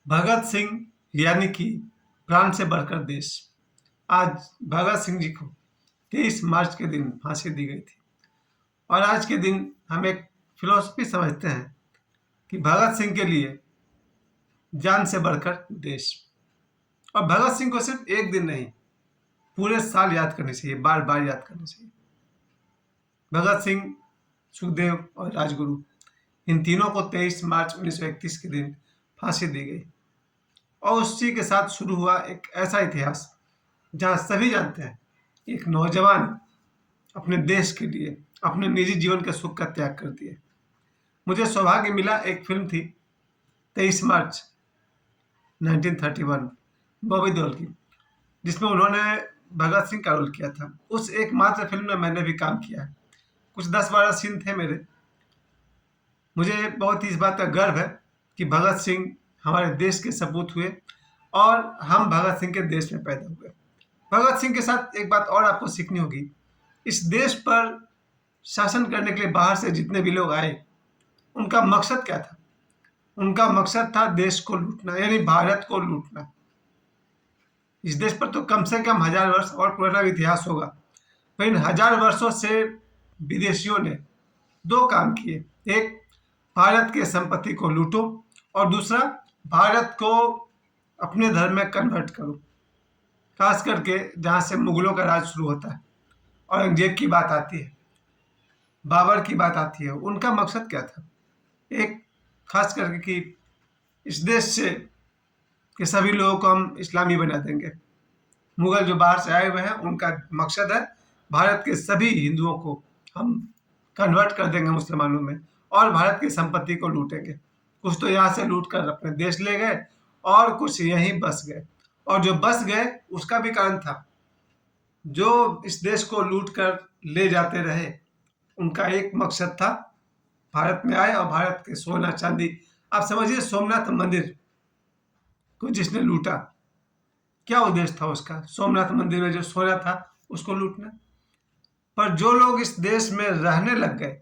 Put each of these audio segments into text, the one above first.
भगत सिंह यानी कि प्राण से बढ़कर देश। आज भगत सिंह जी को 23 मार्च के दिन फांसी दी गई थी और आज के दिन हम एक फिलॉसफी समझते हैं कि भगत सिंह के लिए जान से बढ़कर देश। और भगत सिंह को सिर्फ एक दिन नहीं, पूरे साल याद करनी चाहिए, बार बार याद करनी चाहिए। भगत सिंह, सुखदेव और राजगुरु, इन तीनों को 23 मार्च 1931 के दिन फांसी दी गई और उसी के साथ शुरू हुआ एक ऐसा इतिहास जहां सभी जानते हैं एक नौजवान अपने देश के लिए अपने निजी जीवन के सुख का त्याग कर दिए। मुझे सौभाग्य मिला, एक फिल्म थी 23 मार्च 1931 बॉबी देओल की, जिसमें उन्होंने भगत सिंह का रोल किया था। उस एकमात्र फिल्म में मैंने भी काम किया है। कुछ 10-12 सीन थे मेरे। मुझे बहुत ही इस बात का गर्व है कि भगत सिंह हमारे देश के सपूत हुए और हम भगत सिंह के देश में पैदा हुए। भगत सिंह के साथ एक बात और आपको सीखनी होगी। इस देश पर शासन करने के लिए बाहर से जितने भी लोग आए, उनका मकसद क्या था? उनका मकसद था देश को लूटना, यानी भारत को लूटना। इस देश पर तो कम से कम 1000 वर्ष और पुराना इतिहास होगा, पर इन 1000 वर्षों से विदेशियों ने दो काम किए। एक, भारत के संपत्ति को लूटो और दूसरा, भारत को अपने धर्म में कन्वर्ट करो। खास करके जहाँ से मुगलों का राज शुरू होता है, औरंगजेब की बात आती है, बाबर की बात आती है। उनका मकसद क्या था? एक, खास करके कि इस देश से के सभी लोगों को हम इस्लामी बना देंगे। मुगल जो बाहर से आए हुए हैं, उनका मकसद है भारत के सभी हिंदुओं को हम कन्वर्ट कर देंगे मुसलमानों में और भारत की संपत्ति को लूटेंगे। कुछ तो यहाँ से लूट कर अपने देश ले गए और कुछ यहीं बस गए, और जो बस गए उसका भी कारण था। जो इस देश को लूट कर ले जाते रहे, उनका एक मकसद था भारत में आए और भारत के सोना चांदी, आप समझिए सोमनाथ मंदिर को जिसने लूटा, क्या उद्देश्य था उसका? सोमनाथ मंदिर में जो सोना था उसको लूटना। पर जो लोग इस देश में रहने लग गए,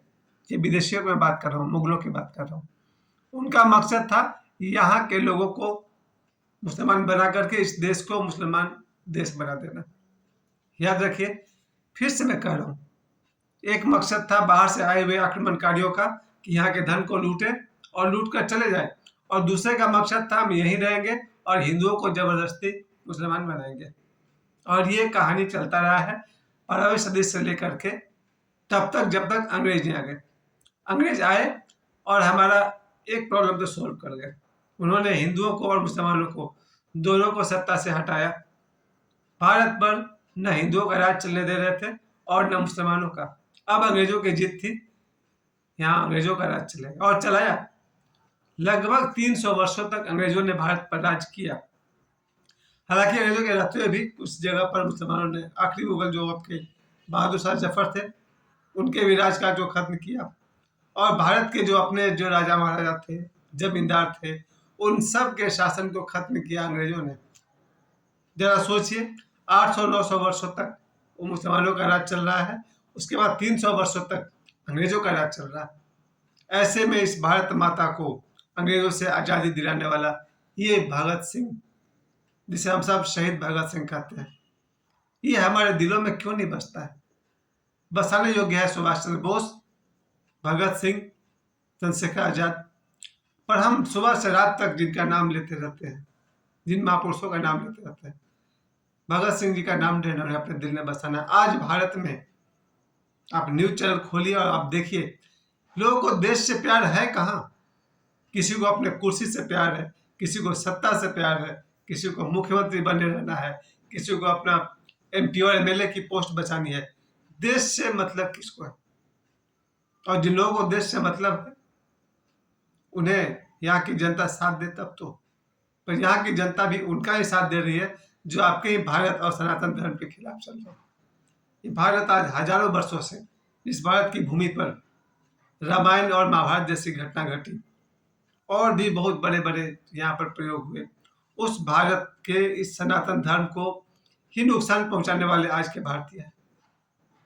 ये विदेशियों की मैं बात कर रहा हूँ, मुगलों की बात कर रहा हूँ, उनका मकसद था यहाँ के लोगों को मुसलमान बना करके इस देश को मुसलमान देश बना देना। याद रखिए, फिर से मैं कह रहा हूँ, एक मकसद था बाहर से आए हुए आक्रमणकारियों का कि यहाँ के धन को लूटे और लूट कर चले जाए, और दूसरे का मकसद था हम यहीं रहेंगे और हिंदुओं को जबरदस्ती मुसलमान बनाएंगे। और ये कहानी चलता रहा है 12वीं सदी से लेकर के तब तक जब तक अंग्रेज नहीं आ गए। अंग्रेज आए और हमारा एक प्रॉब्लम तो सोल्व कर गए। उन्होंने हिंदुओं को और मुसलमानों को दोनों को सत्ता से हटाया। भारत पर न हिंदुओं का राज चलने दे रहे थे और न मुसलमानों का। अब अंग्रेजों की जीत थी, यहाँ अंग्रेजों का राज चलेगा और चलाया। लगभग 300 वर्षों तक अंग्रेजों ने भारत पर राज किया। हालांकि अंग्रेजों के रहते हुए भी उस जगह पर मुसलमानों ने, आखिरी मुगल जो आपके बहादुर शाह जफर थे, उनके भी राजकाज को खत्म किया। और भारत के जो अपने जो राजा महाराजा थे, जमींदार थे, उन सब के शासन को खत्म किया अंग्रेजों ने। जरा सोचिए, 800-900 वर्षों तक वो मुसलमानों का राज चल रहा है, उसके बाद 300 वर्षों तक अंग्रेजों का राज चल रहा है। ऐसे में इस भारत माता को अंग्रेजों से आज़ादी दिलाने वाला ये भगत सिंह, जिसे हम सब शहीद भगत सिंह कहते हैं, ये हमारे दिलों में क्यों नहीं बसता है? बसाने योग्य है सुभाष चंद्र बोस, भगत सिंह, चंद्रशेखर आजाद, पर हम सुबह से रात तक जिनका नाम लेते रहते हैं, जिन महापुरुषों का नाम लेते रहते हैं, भगत सिंह जी का नाम लेना उन्हें अपने दिल में बसाना है। आज भारत में आप न्यूज चैनल खोलिए और आप देखिए, लोगों को देश से प्यार है कहाँ? किसी को अपने कुर्सी से प्यार है, किसी को सत्ता से प्यार है, किसी को मुख्यमंत्री बने रहना है, किसी को अपना एमपी और एमएलए की पोस्ट बचानी है। देश से मतलब किसको है? और जिन लोगों को देश से मतलब है, उन्हें यहाँ की जनता साथ दे तब तो। पर यहाँ की जनता भी उनका ही साथ दे रही है जो आपके ही भारत और सनातन धर्म के खिलाफ चल रहा है। ये भारत आज हजारों वर्षों से इस भारत की भूमि पर रामायण और महाभारत जैसी घटना घटी और भी बहुत बड़े बड़े यहाँ पर प्रयोग हुए। उस भारत के इस सनातन धर्म को ही नुकसान पहुंचाने वाले आज के भारतीय हैं।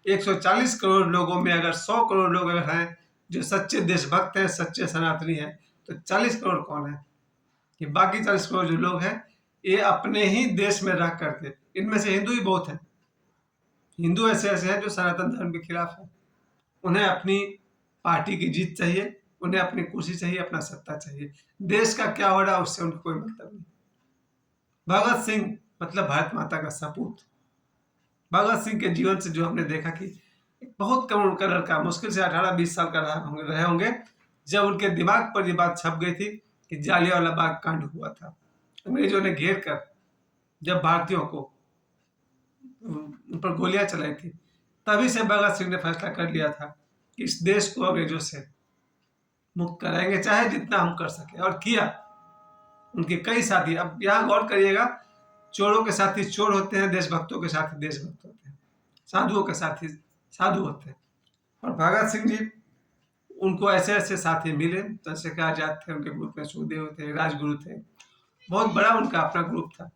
140 करोड़ लोगों में अगर 100 करोड़ लोग अगर हैं जो सच्चे देशभक्त हैं, सच्चे सनातनी हैं, तो 40 करोड़ कौन है? कि बाकी 40 करोड़ जो लोग हैं ये अपने ही देश में रह करके, इनमें से हिंदू ही बहुत हैं, हिंदू ऐसे ऐसे हैं जो सनातन धर्म के खिलाफ हैं। उन्हें अपनी पार्टी की जीत चाहिए, उन्हें अपनी कुर्सी चाहिए, अपना सत्ता चाहिए। देश का क्या हो रहा है उससे उनको कोई मतलब नहीं। भगत सिंह मतलब भारत माता का सपूत। भगत सिंह के जीवन से जो हमने देखा कि एक बहुत कम उम्र का लड़का, मुश्किल से 18-20 साल का रहे होंगे, जब उनके दिमाग पर यह बात छप गई थी कि जालियांवाला बाग कांड हुआ था, अंग्रेजों ने घेर कर जब भारतीयों को उन पर गोलियां चलाई थी, तभी से भगत सिंह ने फैसला कर लिया था कि इस देश को अंग्रेजों से मुक्त कराएंगे, चाहे जितना हम कर सके। और किया। उनके कई साथी, अब यहाँ गौर करिएगा, चोरों के साथी चोर होते हैं, देशभक्तों के साथी देशभक्त होते हैं, साधुओं के साथी साधु होते हैं। और भगत सिंह जी, उनको ऐसे ऐसे साथी मिले, चंद्रशेखर आजाद थे उनके ग्रुप में, सुखदेव थे, राजगुरु थे, बहुत बड़ा उनका अपना ग्रुप था।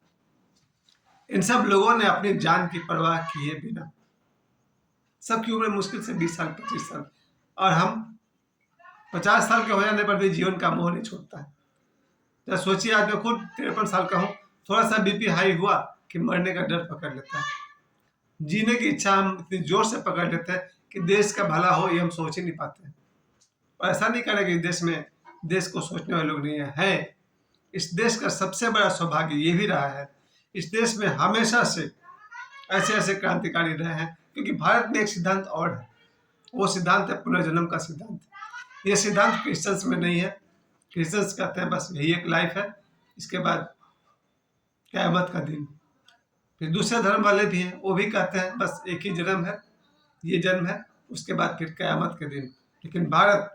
इन सब लोगों ने अपनी जान की परवाह किए बिना, सबकी उम्र मुश्किल से 20 साल 25 साल, और हम 50 साल के हो जाने पर भी जीवन का मोह नहीं छोड़ता है। तो सोचिए, आज मैं खुद 53 साल का हूँ, थोड़ा सा बीपी हाई हुआ कि मरने का डर पकड़ लेता है। जीने की इच्छा हम इतनी जोर से पकड़ लेते हैं कि देश का भला हो ये हम सोच ही नहीं पाते हैं। और ऐसा नहीं करें कि देश को सोचने वाले लोग नहीं है। इस देश का सबसे बड़ा सौभाग्य ये भी रहा है, इस देश में हमेशा से ऐसे ऐसे क्रांतिकारी रहे हैं, क्योंकि भारत में एक सिद्धांत और है, वो सिद्धांत है पुनर्जन्म का सिद्धांत। ये सिद्धांत क्रिश्चियंस में नहीं है। क्रिश्चियंस कहते हैं बस यही एक लाइफ है, इसके बाद क़यामत का दिन। फिर दूसरे धर्म वाले भी हैं, वो भी कहते हैं बस एक ही जन्म है, ये जन्म है, उसके बाद फिर क़यामत के दिन। लेकिन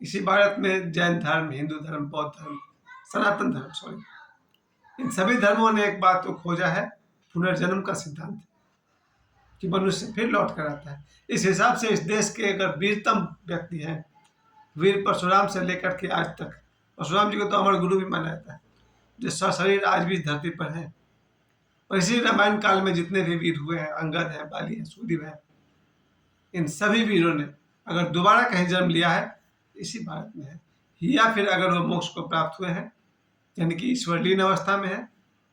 इसी भारत में जैन धर्म, हिंदू धर्म, बौद्ध धर्म, सनातन धर्म, सॉरी, इन सभी धर्मों ने एक बात को खोजा है, पुनर्जन्म का सिद्धांत, कि मनुष्य फिर लौट कर आता है। इस हिसाब से इस देश के अगर वीरतम व्यक्ति हैं, वीर परशुराम से लेकर के आज तक, परशुराम जी को तो अमर गुरु भी माना जाता है, जो सशरीर आज भी धरती पर है। और इसी रामायण काल में जितने भी वीर हुए हैं, अंगद है, बाली है, सुग्रीव है, इन सभी वीरों ने अगर दोबारा कहीं जन्म लिया है, इसी भारत में है, या फिर अगर वो मोक्ष को प्राप्त हुए हैं, यानी कि ईश्वरलीन अवस्था में है,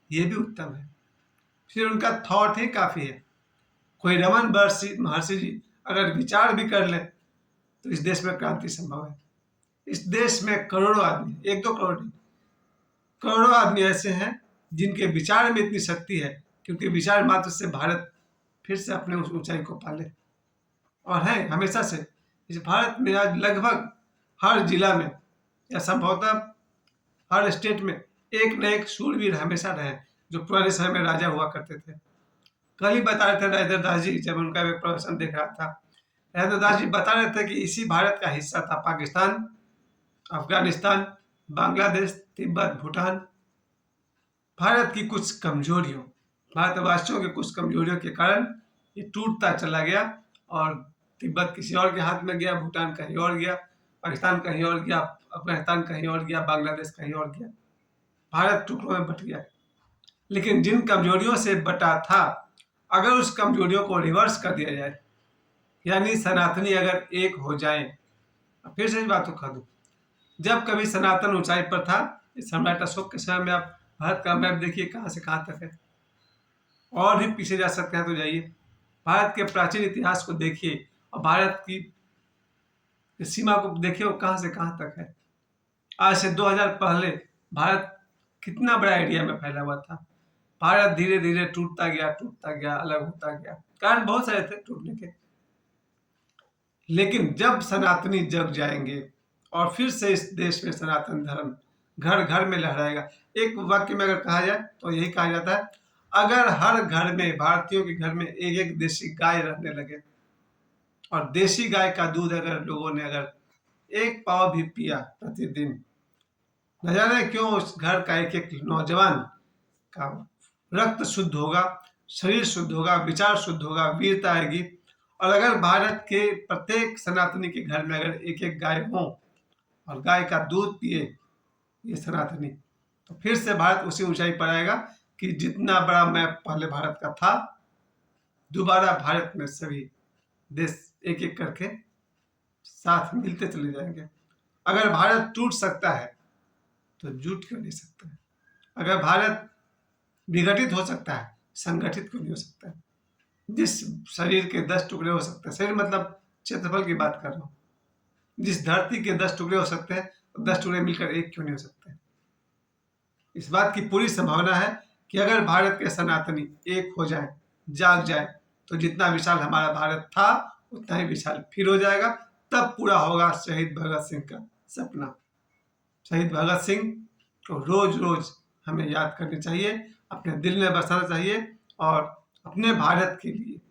ये भी उत्तम है। फिर उनका थॉट ही काफ़ी है। कोई रमन महर्षि जी अगर विचार भी कर लें तो इस देश में क्रांति संभव है। इस देश में करोड़ों आदमी, 1-2 करोड़ नहीं, करोड़ों आदमी ऐसे हैं जिनके विचार में इतनी शक्ति है कि उनके विचार मात्र से भारत फिर से अपने उस ऊंचाई को पाले। और है हमेशा से इस भारत में आज लगभग हर जिला में या संभवतः हर स्टेट में एक न एक शूरवीर हमेशा रहे, जो पुराने समय में राजा हुआ करते थे। कल ही बता रहे थे राजेंद्र दास जी, जब उनका एक प्रदर्शन देख रहा था, राजेंद्र दास जी बता रहे थे कि इसी भारत का हिस्सा था पाकिस्तान, अफगानिस्तान, बांग्लादेश, तिब्बत, भूटान। भारत की कुछ कमजोरियों, भारतवासियों के कुछ कमजोरियों के कारण ये टूटता चला गया, और तिब्बत किसी और के हाथ में गया, भूटान कहीं और गया, पाकिस्तान कहीं और गया, अफगानिस्तान कहीं और गया, बांग्लादेश कहीं और गया, भारत टुकड़ों में बट गया। लेकिन जिन कमजोरियों से बटा था, अगर उस कमजोरियों को रिवर्स कर दिया जाए, यानी सनातनी अगर एक हो जाए, फिर से इस बात को कह दूं, जब कभी सनातन ऊंचाई पर था, सम्राट अशोक के समय में आप भारत का मैप देखिए कहाँ से कहाँ तक है, और भी पीछे जा सकते हैं तो जाइए, भारत के प्राचीन इतिहास को देखिए और भारत की सीमा को देखिए वो कहाँ से कहाँ तक है। आज से 2000 पहले भारत कितना बड़ा एरिया में फैला हुआ था। भारत धीरे धीरे टूटता गया, अलग होता गया, कारण बहुत सारे थे टूटने के। लेकिन जब सनातनी जग जाएंगे और फिर से इस देश में सनातन धर्म घर घर में लहराएगा। एक वाक्य में अगर कहा जाए तो यही कहा जाता है, अगर हर घर में, भारतीयों के घर में एक एक देशी गाय रहने लगे, और देशी गाय का दूध अगर लोगों ने अगर एक पाव भी पिया प्रतिदिन, न जाने क्यों उस घर का एक एक नौजवान का रक्त शुद्ध होगा, शरीर शुद्ध होगा, विचार शुद्ध होगा, वीरता आएगी। और अगर भारत के प्रत्येक सनातनी के घर में अगर एक एक गाय हो और गाय का दूध पिए ये सनातनी, तो फिर से भारत उसी ऊंचाई पर आएगा कि जितना बड़ा मैप पहले भारत का था, दोबारा भारत में सभी देश एक एक करके साथ मिलते चले जाएंगे। अगर भारत टूट सकता है तो जुट क्यों नहीं सकता है? अगर भारत विघटित हो सकता है, संगठित क्यों नहीं हो सकता है? जिस शरीर के 10 टुकड़े हो सकते हैं, शरीर मतलब क्षेत्रफल की बात कर रहा हूँ, जिस धरती के 10 टुकड़े हो सकते हैं, तो 10 टुकड़े मिलकर एक क्यों नहीं हो सकते? इस बात की पूरी संभावना है कि अगर भारत के सनातनी एक हो जाए, जाग जाए, तो जितना विशाल हमारा भारत था उतना ही विशाल फिर हो जाएगा। तब पूरा होगा शहीद भगत सिंह का सपना। शहीद भगत सिंह को रोज रोज हमें याद करनी चाहिए, अपने दिल में बसाना चाहिए और अपने भारत के लिए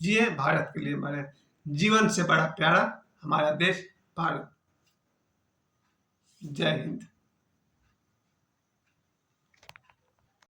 जिए, भारत के लिए मरे। जीवन से बड़ा प्यारा हमारा देश भारत। जय हिंद।